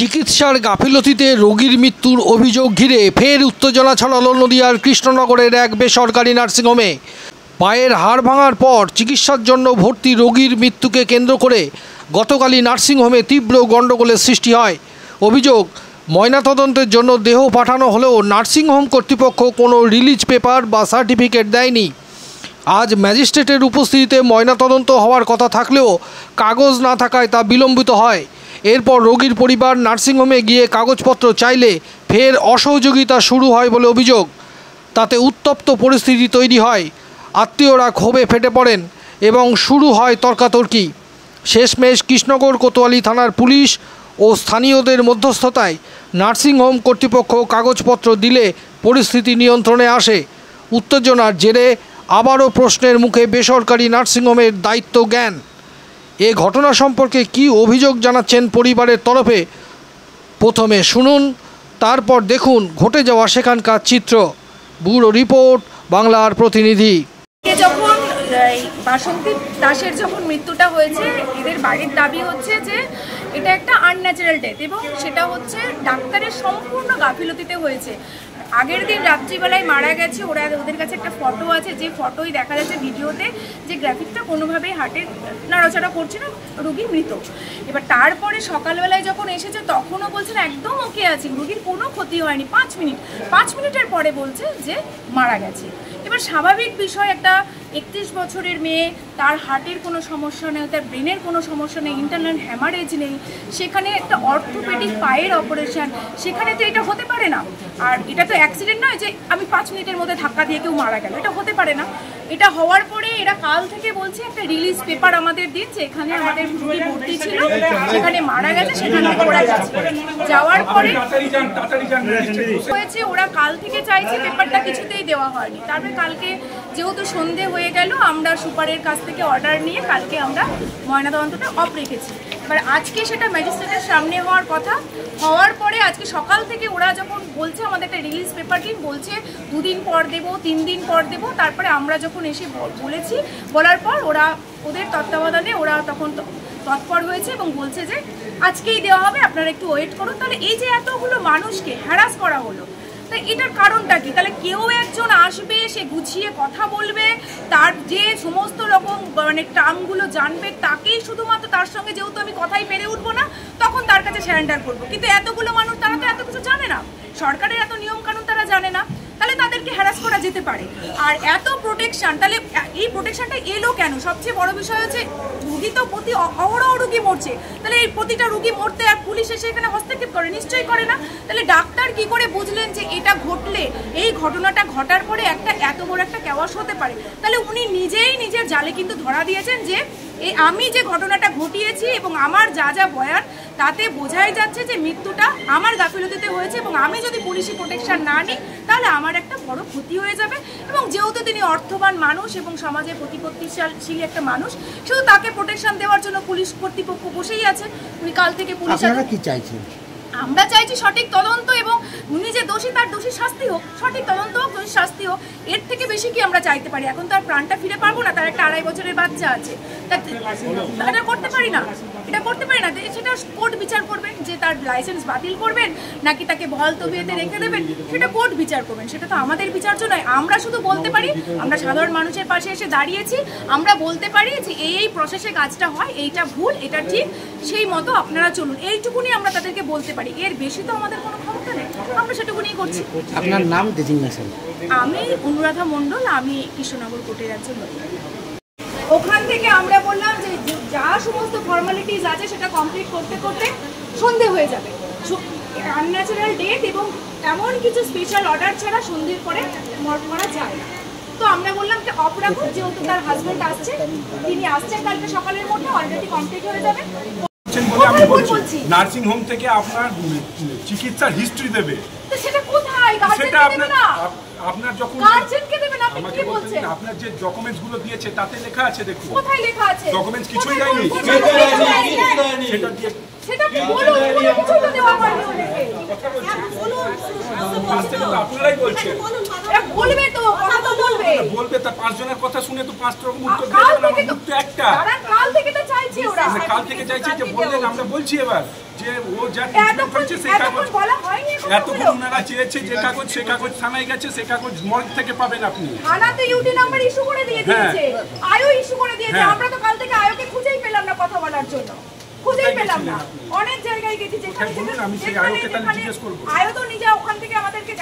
চিকিৎসার গাফিলতিতে রোগীর মৃত্যুর অভিযোগ ঘিরে ফের উত্তেজনা ছড়ালো নদিয়ার কৃষ্ণনগরের এক বেসরকারি নার্সিংহোমে। পায়ের হাড় ভাঙার পর চিকিৎসার জন্য ভর্তি রোগীর মৃত্যুকে কেন্দ্র করে গতকালই নার্সিংহোমে তীব্র গণ্ডগোলের সৃষ্টি হয়। অভিযোগ, ময়নাতদন্তের জন্য দেহ পাঠানো হলেও নার্সিংহোম কর্তৃপক্ষ কোনো রিলিজ পেপার বা সার্টিফিকেট দেয়নি। আজ ম্যাজিস্ট্রেটের উপস্থিতিতে ময়নাতদন্ত হওয়ার কথা থাকলেও কাগজ না থাকায় তা বিলম্বিত হয়। এরপর রোগীর পরিবার নার্সিংহোমে গিয়ে কাগজপত্র চাইলে ফের অসহযোগিতা শুরু হয় বলে অভিযোগ। তাতে উত্তপ্ত পরিস্থিতি তৈরি হয়। আত্মীয়রা ক্ষোভে ফেটে পড়েন এবং শুরু হয় তর্কাতর্কি। শেষমেশ কৃষ্ণনগর কোতোয়ালি থানার পুলিশ ও স্থানীয়দের মধ্যস্থতায় নার্সিংহোম কর্তৃপক্ষ কাগজপত্র দিলে পরিস্থিতি নিয়ন্ত্রণে আসে। উত্তেজনার জেরে আবারও প্রশ্নের মুখে বেসরকারি নার্সিংহোমের দায়িত্ব জ্ঞান। এ ঘটনা সম্পর্কে কী অভিযোগ জানাচ্ছেন পরিবারের তরফে প্রথমে শুনুন, তারপর দেখুন ঘটে যাওয়া সেখানকার চিত্র। ব্যুরো রিপোর্ট, বাংলার প্রতিনিধি। যখন বাসন্তী দাসের যখন মৃত্যুটা হয়েছে, এদের বাড়ির দাবি হচ্ছে যে এটা একটা আনন্যাচারাল ডেথ এবং সেটা হচ্ছে ডাক্তারের সম্পূর্ণ গাফিলতিতে হয়েছে। আগের দিন রাত্রিবেলায় মারা গেছে, ওদের কাছে একটা ফটো আছে, যে ফটোই দেখা যাচ্ছে ভিডিওতে যে গ্রাফিকটা কোনোভাবেই হার্টের নাড়াচাড়া করছে না, রুগী মৃত। এবার তারপরে সকালবেলায় যখন এসেছে তখনও বলছেন একদম ওকে আছে, রুগীর কোনো ক্ষতি হয়নি। 5 মিনিটের পরে বলছে যে মারা গেছে। এবার স্বাভাবিক বিষয়, একটা 31 বছরের মেয়ে, তার হার্টের কোনো সমস্যা নেই, তার ব্রেনের কোনো সমস্যা নেই, ইন্টারনাল হ্যামারেজ নেই, সেখানে একটা অর্থোপেডিক পায়ের অপারেশন, সেখানে তো এটা হতে পারে না। আর এটা তো অ্যাক্সিডেন্ট নয় যে আমি 5 মিনিটের মধ্যে ধাক্কা দিয়ে কেউ মারা গেল, এটা হতে পারে না। এটা হওয়ার পরে এরা কাল থেকে বলছে একটা রিলিজ পেপার আমাদের দিন, যে এখানে আমাদের রুগী ভর্তি ছিল, সেখানে মারা গেছে, সেখান থেকে ওরা গেছে। যাওয়ার পরে হয়েছে, ওরা কাল থেকে চাইছে, পেপারটা কিছুতেই দেওয়া হয়নি। তারপরে কালকে যেহেতু সন্ধে হয়ে গেল, আমরা সুপারের কাছ থেকে অর্ডার নিয়ে কালকে আমরা ময়নাতদন্তটা অফ রেখেছি। এবার আজকে সেটা ম্যাজিস্ট্রেটের সামনে হওয়ার কথা, হওয়ার পরে আজকে সকাল থেকে ওরা যখন বলছে আমাদের একটা রিলিজ পেপার দিন, বলছে 2 দিন পর দেবো, 3 দিন পর দেবো। তারপরে আমরা যখন এসে বলেছি, বলার পর ওরা ওদের তত্ত্বাবধানে ওরা তখন তৎপর হয়েছে এবং বলছে যে আজকেই দেওয়া হবে, আপনারা একটু ওয়েট করুন। তাহলে এই যে এতগুলো মানুষকে হ্যারাস করা হলো, তাই এটার কারণটা কি? তাহলে কেউ একজন আসবে, সে গুছিয়ে কথা বলবে, তার যে সমস্ত রকম মানে টার্মগুলো জানবে, তাকেই শুধুমাত্র, তার সঙ্গে যেহেতু আমি কথাই পেরে উঠবো না, তখন তার কাছে স্যারেন্ডার করবো। কিন্তু এতগুলো মানুষ, তারা তো এত কিছু জানে না, সরকারের এত নিয়ম কানুন তারা জানে না, তাহলে তাদেরকে হ্যারাস করা যেতে পারে। আর এত প্রোটেকশন, তাহলে এই প্রোটেকশনটা এলো কেন? সবচেয়ে বড় বিষয় হচ্ছে রুগী তো প্রতি অহরহ রুগী মরছে, তাহলে এই প্রতিটা রুগী মরতে আর পুলিশ এসে এখানে হস্তক্ষেপ করে? নিশ্চয়ই করে না। তাহলে ডাক্তার কি করে বুঝলেন যে এটা ঘটলে, এই ঘটনাটা ঘটার পরে একটা এত বড় একটা ক্যাওয়াস হতে পারে? তাহলে উনি নিজেই নিজের জালে কিন্তু ধরা দিয়েছেন যে আমি যে ঘটনাটা ঘটিয়েছি এবং আমার যা যা বয়ান, তাতে বোঝাই যাচ্ছে যে মৃত্যুটা আমার গাফিলতিতে হয়েছে এবং আমি যদি পুলিশি প্রোটেকশন না নিই তাহলে আমার একটা বড় ক্ষতি হয়ে যাবে। এবং যেহেতু তিনি অর্থবান মানুষ এবং সমাজে প্রতিপত্তিশীল একটা মানুষ, শুধু তাকে প্রোটেকশন দেওয়ার জন্য পুলিশ কর্তৃপক্ষ বসেই আছে। উনি কাল থেকে পুলিশ, কি চাইছেন? আমরা চাইছি সঠিক তদন্ত এবং উনি যে দোষী, তার দোষী শাস্তি হোক, সঠিক তদন্ত হোক, দোষী শাস্তি হোক। এর থেকে বেশি কি আমরা চাইতে পারি? এখন তো আর প্রাণটা ফিরে পারবো না, তার একটা 2.5 বছরের বাচ্চা আছে, এটা করতে পারি না, এটা করতে পারি না। সেটা কোর্ট বিচার করবেন, যে তার লাইসেন্স বাতিল করবেন নাকি তাকে বহাল তবিয়তে রেখে দেবেন, সেটা কোর্ট বিচার করবেন, সেটা তো আমাদের বিচার্য নয়। আমরা শুধু বলতে পারি, আমরা সাধারণ মানুষের পাশে এসে দাঁড়িয়েছি, আমরা বলতে পারি যে এই প্রসেসে কাজটা হয়, এইটা ভুল, এটা ঠিক, সেই মতো আপনারা চলুন, এইটুকুনি আমরা তাদেরকে বলতে পারি। এর বেশি তো আমাদের কোনো ক্ষমতা নেই, আমরা সেটুকুনি করছি। আপনার নাম, ডেজিগনেশন? আমি অনুরাধা মণ্ডল, আমি কৃষ্ণনগর কোর্টের একজন লয়ার। ওখান থেকে আমরা বললাম যে যা সমস্ত ফর্মালিটিস আছে সেটা কমপ্লিট করতে করতে সন্ধে হয়ে যাবে। আনন্যাচারাল ডেথ এবং এমন কিছু স্পেশাল অর্ডার ছাড়া সন্ধ্যের পরে মর্গ করা যায় না। তো আমরা বললাম যে অফ রাখুন, যেহেতু তার হাজব্যান্ড আসছে, তিনি আসছেন কালকে সকালের মধ্যে, অলরেডি কমপ্লিট হয়ে যাবে। নার্সিং হোম থেকে আপনার চিকিৎসার হিস্ট্রি দেবে, সেটা কোথায়? সেটা আপনার যখন গার্জেনকে দেবেন, আপনি কি বলছেন? আপনার যে ডকুমেন্টস গুলো দিয়েছে তাতে লেখা আছে, দেখুন কোথায় লেখা আছে? ডকুমেন্টস কিছুই দেয়নি, সেটা দিয়ে সেটা বলুন, কিছু তো দেওয়া হয়নি ওদেরকে। আপনারাই বলছেন, বলবে তো, কথা তো বলবে, বলবে। তার 5 জনের কথা শুনে তো 5 রকম উত্তর দেবে না, উত্তর একটা। কাল থেকে তো চাইছে ওরা, কাল থেকে চাইছে যে বললেন, আমরা বলছি এবার যে ও যা ট্রিটমেন্ট হয়েছে সেই কাগজ এতক্ষণ বলা হয়নি এই এতক্ষণ কথাগুলো? ওনারা চেয়েছে যে কাগজ সে কাগজ থানায় গেছে সে কাগজ মর্গ থেকে পাবেন আপনি। থানা তো ইউটি নাম্বার ইস্যু করে দিয়ে দিয়েছে, আয়ও ইস্যু করে দিয়েছে। হ্যাঁ। আমরা তো কাল থেকে আয়োকে খুঁজেই পেলাম না কথা বলার জন্য, খুঁজেই পেলাম না। অনেক জায়গায় গেছি, যেখানে বলুন, আমি সেই যেখানে আয়োকে তাহলে জিজ্ঞেস করবো। আয়ো তো নিজে ওখান থেকে আমাদেরকে